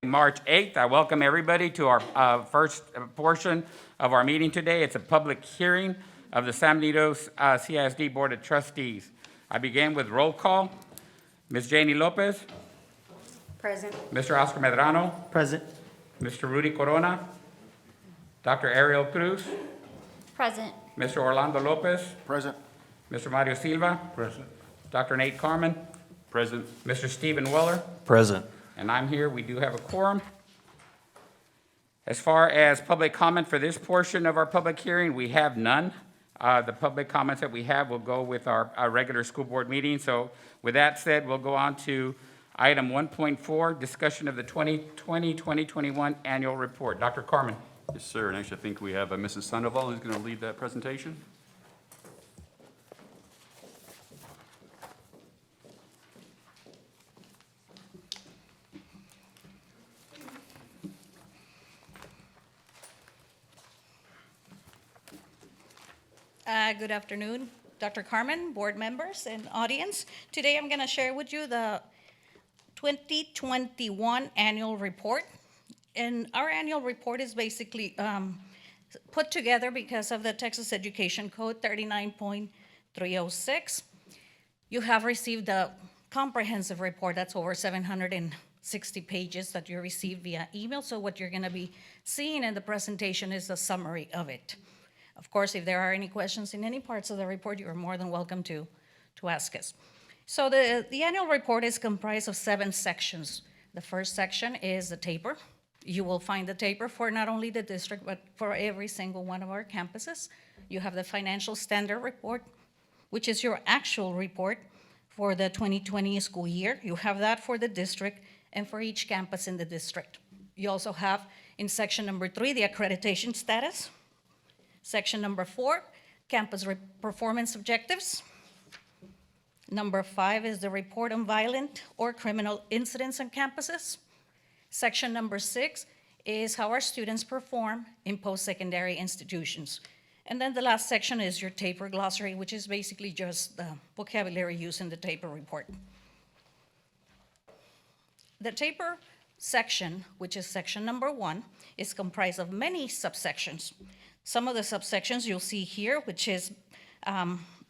March 8th. I welcome everybody to our first portion of our meeting today. It's a public hearing of the San Benito CISD Board of Trustees. I begin with roll call. Ms. Janie Lopez. Present. Mr. Oscar Medrano. Present. Mr. Rudy Corona. Dr. Ariel Cruz. Present. Mr. Orlando Lopez. Present. Mr. Mario Silva. Present. Dr. Nate Carmen. Present. Mr. Stephen Weller. Present. And I'm here. We do have a quorum. As far as public comment for this portion of our public hearing, we have none. The public comments that we have will go with our regular school board meeting. So with that said, we'll go on to item 1.4, discussion of the 2020-2021 annual report. Dr. Carmen. Yes, sir. Next, I think we have Mrs. Sandoval who's going to lead that presentation. Good afternoon, Dr. Carmen, board members, and audience. Today I'm going to share with you the 2021 annual report. And our annual report is basically put together because of the Texas Education Code 39.306. You have received a comprehensive report that's over 760 pages that you received via email. So what you're going to be seeing in the presentation is a summary of it. Of course, if there are any questions in any parts of the report, you are more than welcome to ask us. So the annual report is comprised of 7 sections. The first section is the TAPR. You will find the TAPR for not only the district, but for every single one of our campuses. You have the financial standard report, which is your actual report for the 2020 school year. You have that for the district and for each campus in the district. You also have in section number 3, the accreditation status. Section number 4, campus performance objectives. Number 5 is the report on violent or criminal incidents on campuses. Section number 6 is how our students perform in post-secondary institutions. And then the last section is your TAPR Glossary, which is basically just the vocabulary used in the TAPR report. The TAPR section, which is section number 1, is comprised of many subsections. Some of the subsections you'll see here, which is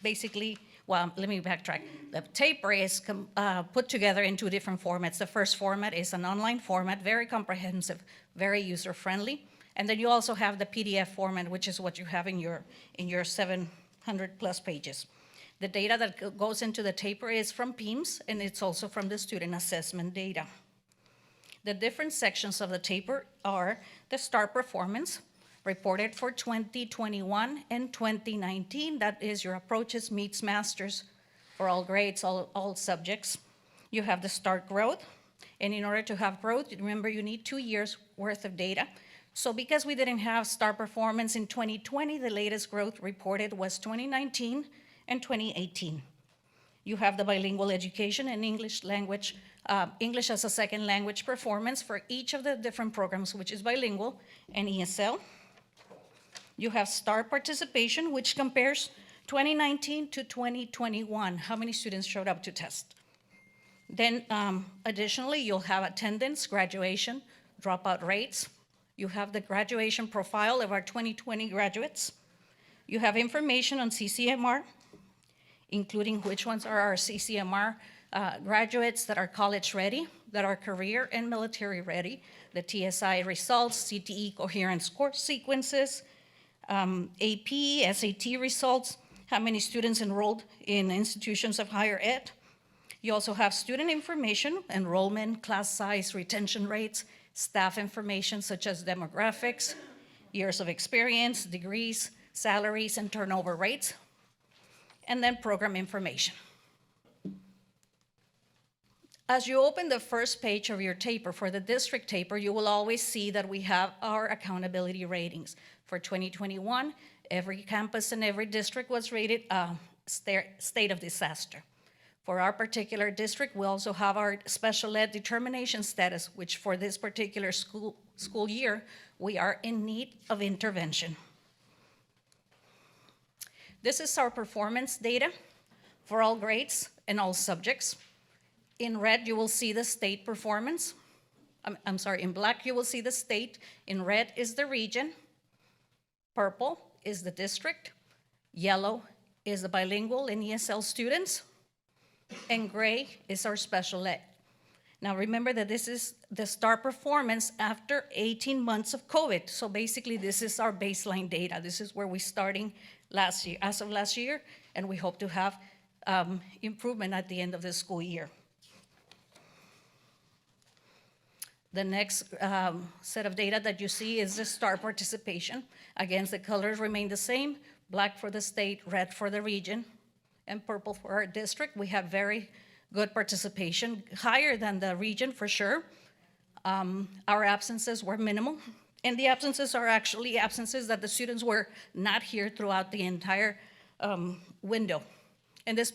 basically, well, let me backtrack. The TAPR is put together in 2 different formats. The first format is an online format, very comprehensive, very user-friendly. And then you also have the PDF format, which is what you have in your 700 plus pages. The data that goes into the TAPR is from PEIMS, and it's also from the student assessment data. The different sections of the TAPR are the STAR performance, reported for 2021 and 2019. That is your approaches, meets, masters for all grades, all subjects. You have the start growth. And in order to have growth, remember you need 2 years worth of data. So because we didn't have star performance in 2020, the latest growth reported was 2019 and 2018. You have the bilingual education and English language, English as a second language performance for each of the different programs, which is bilingual and ESL. You have STAR participation, which compares 2019 to 2021, how many students showed up to test. Then additionally, you'll have attendance, graduation, dropout rates. You have the graduation profile of our 2020 graduates. You have information on CCMR, including which ones are our CCMR graduates that are college ready, that are career and military ready, the TSI results, CTE coherence course sequences, AP, SAT results, how many students enrolled in institutions of higher ed. You also have student information, enrollment, class size, retention rates, staff information such as demographics, years of experience, degrees, salaries, and turnover rates, and then program information. As you open the first page of your TAPR for the district TAPR, you will always see that we have our accountability ratings. For 2021, every campus and every district was rated state of disaster. For our particular district, we also have our special ed determination status, which for this particular school year, we are in need of intervention. This is our performance data for all grades and all subjects. In red, you will see the state performance. I'm sorry, in black you will see the state, in red is the region, purple is the district, yellow is the bilingual and ESL students, and gray is our special ed. Now remember that this is the star performance after 18 months of COVID. So basically this is our baseline data. This is where we're starting last year, as of last year, and we hope to have improvement at the end of the school year. The next set of data that you see is the star participation. Again, the colors remain the same, black for the state, red for the region, and purple for our district. We have very good participation, higher than the region for sure. Our absences were minimal, and the absences are actually absences that the students were not here throughout the entire window. And this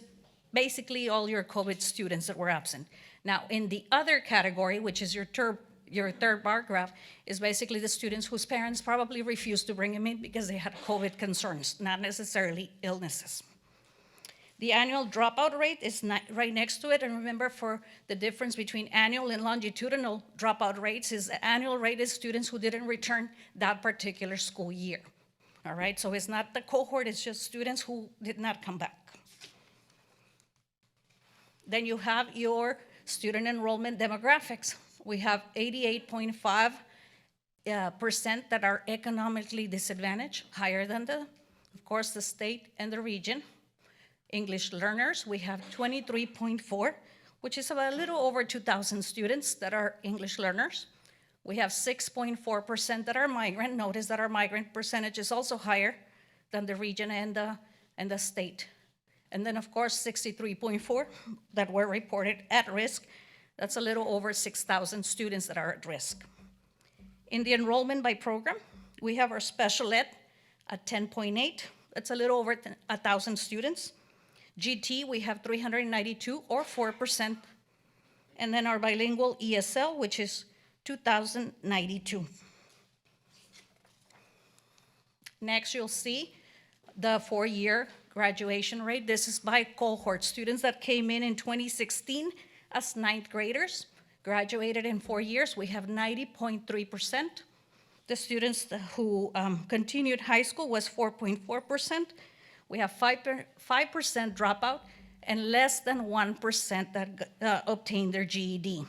basically all your COVID students that were absent. Now, in the other category, which is your third bar graph, is basically the students whose parents probably refused to bring them in because they had COVID concerns, not necessarily illnesses. The annual dropout rate is right next to it, and remember for the difference between annual and longitudinal dropout rates is the annual rate is students who didn't return that particular school year. All right, so it's not the cohort, it's just students who did not come back. Then you have your student enrollment demographics. We have 88.5% that are economically disadvantaged, higher than of course, the state and the region. English learners, we have 23.4, which is about a little over 2,000 students that are English learners. We have 6.4% that are migrant. Notice that our migrant percentage is also higher than the region and the state. And then, of course, 63.4 that were reported at risk. That's a little over 6,000 students that are at risk. In the enrollment by program, we have our special ed at 10.8. That's a little over 1,000 students. GT, we have 392, or 4%. And then our bilingual ESL, which is 2,092. Next, you'll see the 4-year graduation rate. This is by cohort. Students that came in 2016 as 9th graders, graduated in 4 years. We have 90.3%. The students who continued high school was 4.4%. We have 5% dropout and less than 1% that obtained their GED.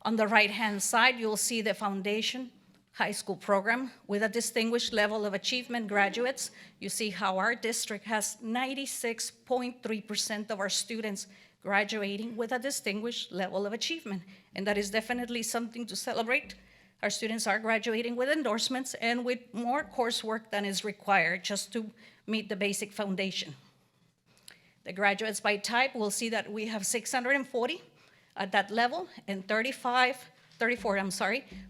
On the right-hand side, you'll see the foundation high school program with a distinguished level of achievement graduates. You see how our district has 96.3% of our students graduating with a distinguished level of achievement. And that is definitely something to celebrate. Our students are graduating with endorsements and with more coursework than is required just to meet the basic foundation. The graduates by type, we'll see that we have 640 at that level and 34,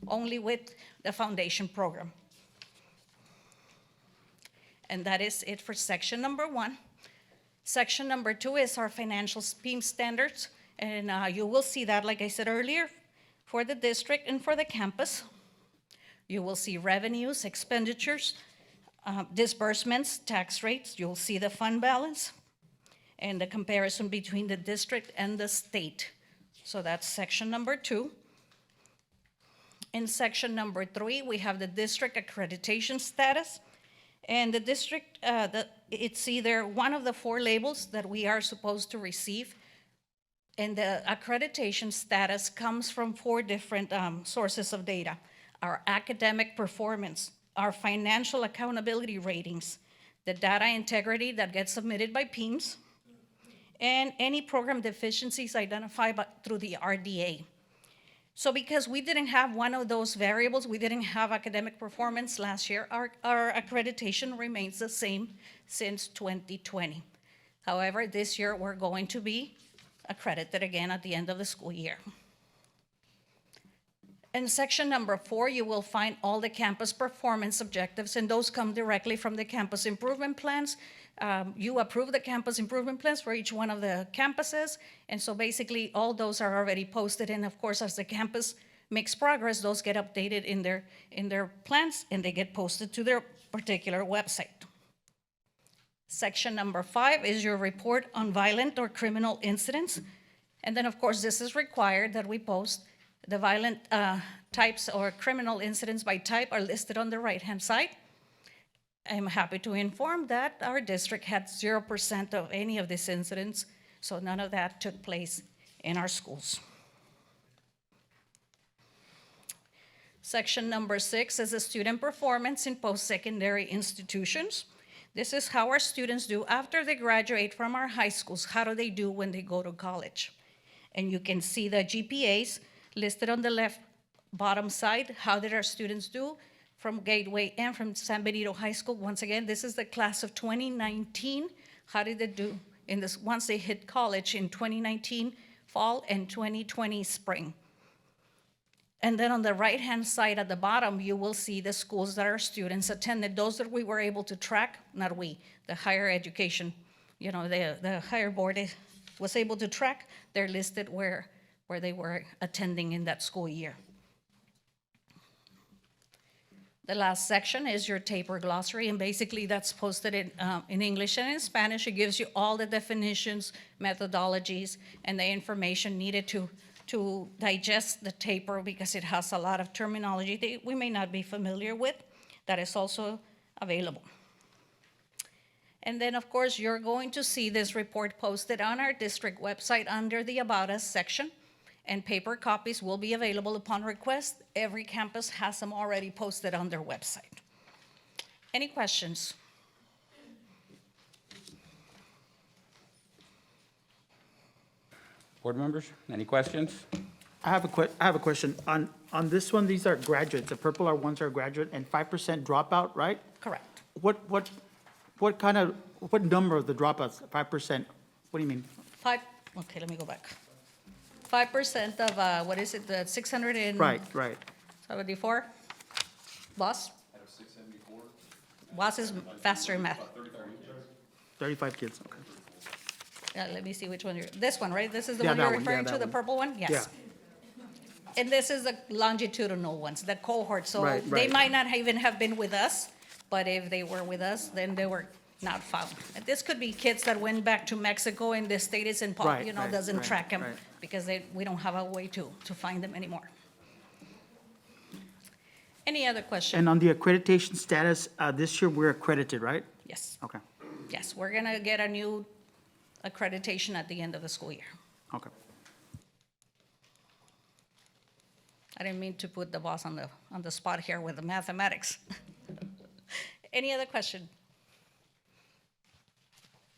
only with the foundation program. And that is it for section number 1. Section number 2 is our financial SPEAM standards. And you will see that, like I said earlier, for the district and for the campus. You will see revenues, expenditures, disbursements, tax rates. You'll see the fund balance and the comparison between the district and the state. So that's section number 2. In section number 3, we have the district accreditation status. And the district, it's either one of the 4 labels that we are supposed to receive. And the accreditation status comes from 4 different sources of data. Our academic performance, our financial accountability ratings, the data integrity that gets submitted by PEIMS, and any program deficiencies identified through the RDA. So because we didn't have one of those variables, we didn't have academic performance last year, our accreditation remains the same since 2020. However, this year we're going to be accredited again at the end of the school year. In section number 4, you will find all the campus performance objectives, and those come directly from the campus improvement plans. You approve the campus improvement plans for each one of the campuses, and so basically all those are already posted, and of course as the campus makes progress, those get updated in their plans and they get posted to their particular website. Section number 5 is your report on violent or criminal incidents, and then of course this is required that we post The violent types or criminal incidents by type are listed on the right-hand side. I'm happy to inform that our district had 0% of any of these incidents, so none of that took place in our schools. Section number 6 is the student performance in post-secondary institutions. This is how our students do after they graduate from our high schools. How do they do when they go to college? And you can see the GPAs listed on the left bottom side. How did our students do from Gateway and from San Benito High School? Once again, this is the class of 2019. How did they do in this once they hit college in 2019 fall and 2020 spring? And then on the right-hand side at the bottom, you will see the schools that our students attended, those that we were able to track, not we, the higher education, the higher board was able to track. They're listed where they were attending in that school year. The last section is your TAPR Glossary, and basically that's posted in English and in Spanish. It gives you all the definitions, methodologies, and the information needed to digest the TAPR, because it has a lot of terminology that we may not be familiar with. That is also available. And then, of course, you're going to see this report posted on our district website under the About Us section, and paper copies will be available upon request. Every campus has them already posted on their website. Any questions? Board members, any questions? I have a question. On this one, these are graduates. The purple are ones are graduate and 5% dropout, right? Correct. What number of the dropouts, 5%? What do you mean? Okay, let me go back. 5% of, what is it, the 674? Right. Boss? Boss is faster in math. 35 kids, okay. Let me see which one this one, right? This is the Yeah, one that you're one, yeah, referring to, that the one. purple one? Yes. Yeah. And this is the longitudinal ones, the cohort. So Right, they right. might not even have been with us, but if they were with us, then they were not found. And this could be kids that went back to Mexico and the state is in, Right, doesn't right, track them right. because we don't have a way to find them anymore. Any other question? And on the accreditation status, this year we're accredited, right? Yes, Okay, yes, we're gonna get a new accreditation at the end of the school year. okay. I didn't mean to put the boss on the spot here with the mathematics. Any other question?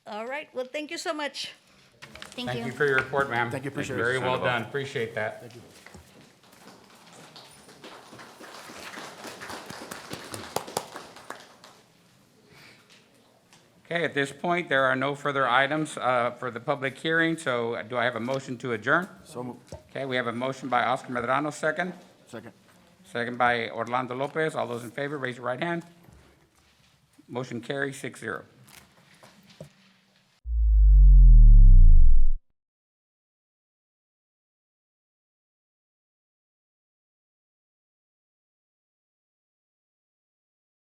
All right, well, thank you so much. Thank Thank you you. for your report, ma'am. Thank you, appreciate it. Very well Sandoval. done, appreciate that. Thank you. Okay, at this point, there are no further items for the public hearing, so do I have a motion to adjourn? So moved. Okay, we have a motion by Oscar Medrano, second. Second. Second by Orlando Lopez. All those in favor, raise your right hand. Motion carries 6-0.